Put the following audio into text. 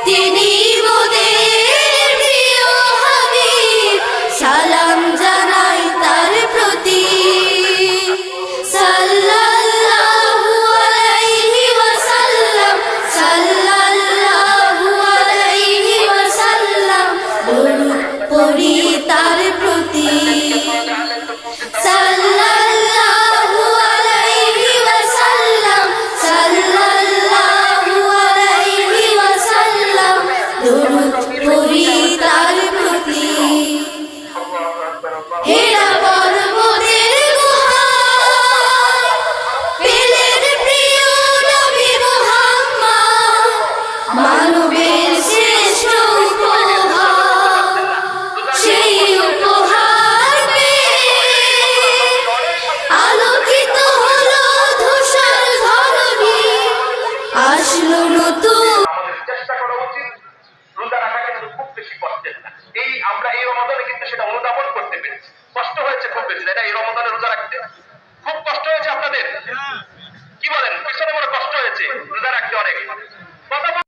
তিনি মোদের প্রিয় হাবিব, সালাম জানাই তার প্রতি। সাল্লাল্লাহু আলাইহি ওয়াসাল্লাম, সাল্লাল্লাহু আলাইহি ওয়াসাল্লাম, দরুদ পড়ি তার প্রতি। সাল্লাল্লাহু আলাইহি ওয়াসাল্লাম, সাল্লাল্লাহু আলাইহি ওয়াসাল্লাম, দরুদ পড়ি তার প্রতি। হেরা পর্বতের গুহায় পেলেন প্রিয় নবী মুহাম্মদ, মানবের শ্রেষ্ঠ উপহার। সেই উপহার পেয়ে আলোকিত হলো ধূসর ধরণী, আসলো নতুন। আমাদের চেষ্টা করা উচিত রোজা রাখা কিন্তু খুব বেশি কষ্টের না। আমরা এই রমাদানে কিন্তু সেটা অনুধাবন করতে পেরেছি। কষ্ট হয়েছে খুব বেশি, তাই না? এই রমাদানে রোজা রাখতে খুব কষ্ট হয়েছে আপনাদের, কি বলেন? পিছনে বড় কষ্ট হয়েছে রোজা রাখতে অনেক। কথা বল।